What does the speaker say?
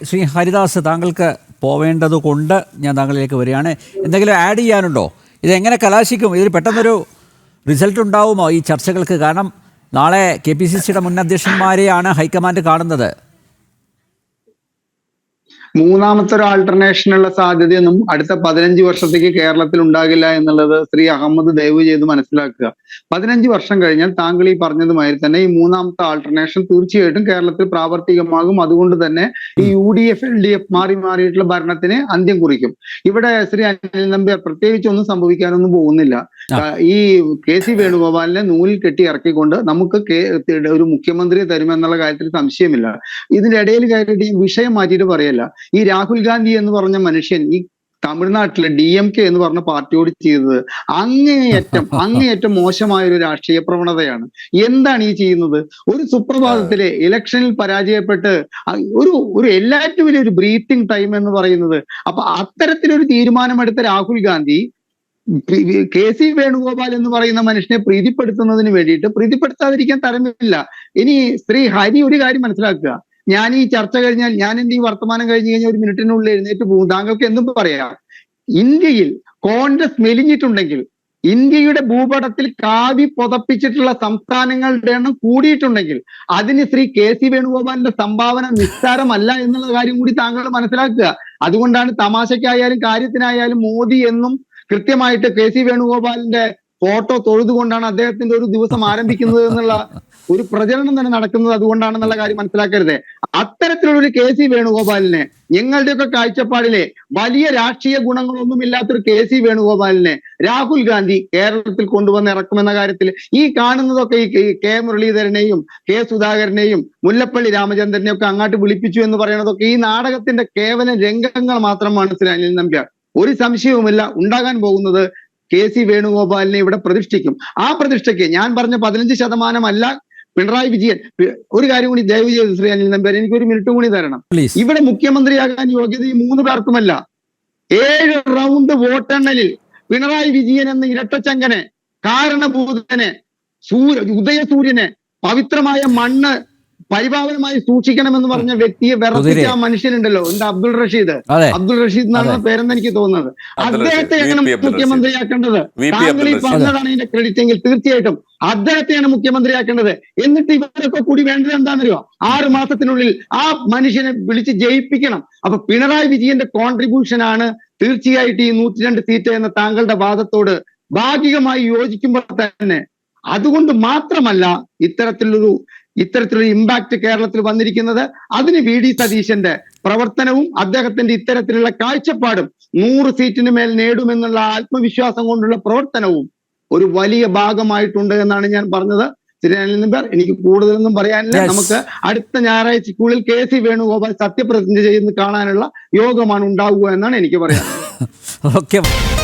ശ്രീ ഹരിദാസ്, താങ്കൾക്ക് പോവേണ്ടത് കൊണ്ട് ഞാൻ താങ്കളിലേക്ക് വരികയാണ്. എന്തെങ്കിലും ആഡ് ചെയ്യാനുണ്ടോ? ഇതെങ്ങനെ കലാശിക്കും? ഇതിൽ പെട്ടെന്നൊരു റിസൾട്ട് ഉണ്ടാവുമോ ഈ ചർച്ചകൾക്ക്? കാരണം നാളെ KPCCയുടെ മുൻ അധ്യക്ഷന്മാരെയാണ് ഹൈക്കമാൻഡ് കാണുന്നത്. മൂന്നാമത്തെ ഒരു ആൾട്ടർനേഷനുള്ള സാധ്യതയൊന്നും അടുത്ത 15 വർഷത്തേക്ക് കേരളത്തിൽ ഉണ്ടാകില്ല എന്നുള്ളത് ശ്രീ അഹമ്മദ് ദയവ് ചെയ്ത് മനസ്സിലാക്കുക. 15 വർഷം കഴിഞ്ഞാൽ താങ്കൾ ഈ പറഞ്ഞതുമാതിരി തന്നെ ഈ മൂന്നാമത്തെ ആൾട്ടർനേഷൻ തീർച്ചയായിട്ടും കേരളത്തിൽ പ്രാവർത്തികമാകും. അതുകൊണ്ട് തന്നെ ഈ UDF LDF മാറിയിട്ടുള്ള ഭരണത്തിന് അന്ത്യം കുറിക്കും. ഇവിടെ ശ്രീ അനിൽ നമ്പ്യാർ പ്രത്യേകിച്ച് ഒന്നും സംഭവിക്കാനൊന്നും പോകുന്നില്ല. ഈ KC വേണുഗോപാലിനെ നൂലിൽ കെട്ടി ഇറക്കിക്കൊണ്ട് നമുക്ക് ഒരു മുഖ്യമന്ത്രിയെ തരുമെന്നുള്ള കാര്യത്തിൽ സംശയമില്ല. ഇതിന്റെ ഇടയിൽ കയറിയിട്ട് ഈ വിഷയം മാറ്റിയിട്ട് പറയല്ല. ഈ രാഹുൽ ഗാന്ധി എന്ന് പറഞ്ഞ മനുഷ്യൻ ഈ തമിഴ്നാട്ടിലെ DMK എന്ന് പറഞ്ഞ പാർട്ടിയോട് ചെയ്തത് അങ്ങേയറ്റം മോശമായ ഒരു രാഷ്ട്രീയ പ്രവണതയാണ്. എന്താണ് ഈ ചെയ്യുന്നത്? ഒരു സുപ്രഭാതത്തിലെ ഇലക്ഷനിൽ പരാജയപ്പെട്ട് ഒരു എല്ലാറ്റും വലിയ ഒരു ബ്രീത്തിങ് ടൈം എന്ന് പറയുന്നത്. അപ്പൊ അത്തരത്തിലൊരു തീരുമാനമെടുത്ത രാഹുൽ ഗാന്ധി KC വേണുഗോപാൽ എന്ന് പറയുന്ന മനുഷ്യനെ പ്രീതിപ്പെടുത്തുന്നതിന് വേണ്ടിയിട്ട് പ്രീതിപ്പെടുത്താതിരിക്കാൻ തരമില്ല. ഇനി ശ്രീ ഹരി ഒരു കാര്യം മനസ്സിലാക്കുക. ഞാൻ ഈ ചർച്ച കഴിഞ്ഞാൽ ഞാൻ എന്റെ ഈ വർത്തമാനം കഴിഞ്ഞ് കഴിഞ്ഞാൽ 1 മിനിറ്റിനുള്ളിൽ എഴുന്നേറ്റ് പോകും. താങ്കൾക്ക് എന്തും പറയാം. ഇന്ത്യയിൽ കോൺഗ്രസ് മെലിഞ്ഞിട്ടുണ്ടെങ്കിൽ, ഇന്ത്യയുടെ ഭൂപടത്തിൽ കാവി പുതപ്പിച്ചിട്ടുള്ള സംസ്ഥാനങ്ങളുടെ എണ്ണം കൂടിയിട്ടുണ്ടെങ്കിൽ അതിന് ശ്രീ KC വേണുഗോപാലിന്റെ സംഭാവന നിസ്സാരമല്ല എന്നുള്ള കാര്യം കൂടി താങ്കൾ മനസ്സിലാക്കുക. അതുകൊണ്ടാണ് തമാശയ്ക്കായാലും കാര്യത്തിനായാലും മോദി എന്നും കൃത്യമായിട്ട് KC വേണുഗോപാലിന്റെ ഫോട്ടോ തൊഴുതുകൊണ്ടാണ് അദ്ദേഹത്തിന്റെ ഒരു ദിവസം ആരംഭിക്കുന്നത് എന്നുള്ള ഒരു പ്രചരണം തന്നെ നടക്കുന്നത്. അതുകൊണ്ടാണെന്നുള്ള കാര്യം മനസ്സിലാക്കരുത്. അത്തരത്തിലുള്ള KC വേണുഗോപാലിനെ, ഞങ്ങളുടെയൊക്കെ കാഴ്ചപ്പാടിലെ വലിയ രാഷ്ട്രീയ ഗുണങ്ങളൊന്നും ഇല്ലാത്തൊരു KC വേണുഗോപാലിനെ രാഹുൽ ഗാന്ധി കേരളത്തിൽ കൊണ്ടുവന്ന് ഇറക്കുമെന്ന കാര്യത്തിൽ ഈ കാണുന്നതൊക്കെ ഈ K മുരളീധരനെയും K സുധാകരനെയും മുല്ലപ്പള്ളി രാമചന്ദ്രനെയും ഒക്കെ അങ്ങോട്ട് വിളിപ്പിച്ചു എന്ന് പറയുന്നതൊക്കെ ഈ നാടകത്തിന്റെ കേവലം രംഗങ്ങൾ മാത്രമാണ് ശ്രീ അനിൽ നമ്പ്യാർ. ഒരു സംശയവുമില്ല, ഉണ്ടാകാൻ പോകുന്നത് KC വേണുഗോപാലിനെ ഇവിടെ പ്രതിഷ്ഠിക്കും. ആ പ്രതിഷ്ഠയ്ക്ക് ഞാൻ പറഞ്ഞ 15% പിണറായി വിജയൻ. ഒരു കാര്യം കൂടി ദയവ് ചെയ്ത് ശ്രീ അനിൽ നമ്പ്യാർ എനിക്ക് 1 മിനിറ്റ് കൂടി തരണം. ഇവിടെ മുഖ്യമന്ത്രിയാകാൻ യോഗ്യത ഈ 3 പേർക്കുമല്ല. 7 റൗണ്ട് വോട്ടെണ്ണലിൽ പിണറായി വിജയൻ എന്ന ഇരട്ടച്ചങ്കനെ, കാരണഭൂതനെ, ഉദയസൂര്യനെ, പവിത്രമായ മണ്ണ് പരിപാവനമായി സൂക്ഷിക്കണമെന്ന് പറഞ്ഞ വ്യക്തിയെ വിറപ്പിച്ച ആ മനുഷ്യനുണ്ടല്ലോ, എന്താ അബ്ദുൾ റഷീദ് എന്നാണ് പേരെന്ന് എനിക്ക് തോന്നുന്നത്. അദ്ദേഹത്തെയാണ് മുഖ്യമന്ത്രിയാക്കേണ്ടത്. താങ്കൾ ഈ പറഞ്ഞതാണ് ഇതിന്റെ ക്രെഡിറ്റ് എങ്കിൽ തീർച്ചയായിട്ടും അദ്ദേഹത്തെയാണ് മുഖ്യമന്ത്രിയാക്കേണ്ടത്. എന്നിട്ട് ഇവരൊക്കെ കൂടി വേണ്ടത് എന്താണെന്നറിയോ? 6 മാസത്തിനുള്ളിൽ ആ മനുഷ്യനെ വിളിച്ച് ജയിപ്പിക്കണം. അപ്പൊ പിണറായി വിജയന്റെ കോൺട്രിബ്യൂഷൻ ആണ് തീർച്ചയായിട്ടും ഈ 102 സീറ്റ് എന്ന താങ്കളുടെ വാദത്തോട് ഭാഗികമായി യോജിക്കുമ്പോൾ തന്നെ. അതുകൊണ്ട് മാത്രമല്ല ഇത്തരത്തിലൊരു ഇമ്പാക്ട് കേരളത്തിൽ വന്നിരിക്കുന്നത്. അതിന് VD സതീശന്റെ പ്രവർത്തനവും അദ്ദേഹത്തിന്റെ ഇത്തരത്തിലുള്ള കാഴ്ചപ്പാടും 100 സീറ്റിന് മേൽ നേടുമെന്നുള്ള ആത്മവിശ്വാസം കൊണ്ടുള്ള പ്രവർത്തനവും ഒരു വലിയ ഭാഗമായിട്ടുണ്ട് എന്നാണ് ഞാൻ പറഞ്ഞത്. ശ്രീ അനിൽ നമ്പ്യാർ, എനിക്ക് കൂടുതലൊന്നും പറയാനില്ല. നമുക്ക് അടുത്ത ഞായറാഴ്ചക്കുള്ളിൽ KC വേണുഗോപാൽ സത്യപ്രതിജ്ഞ ചെയ്യുന്നത് കാണാനുള്ള യോഗമാണ് ഉണ്ടാവുക എന്നാണ് എനിക്ക് പറയാനുള്ളത്.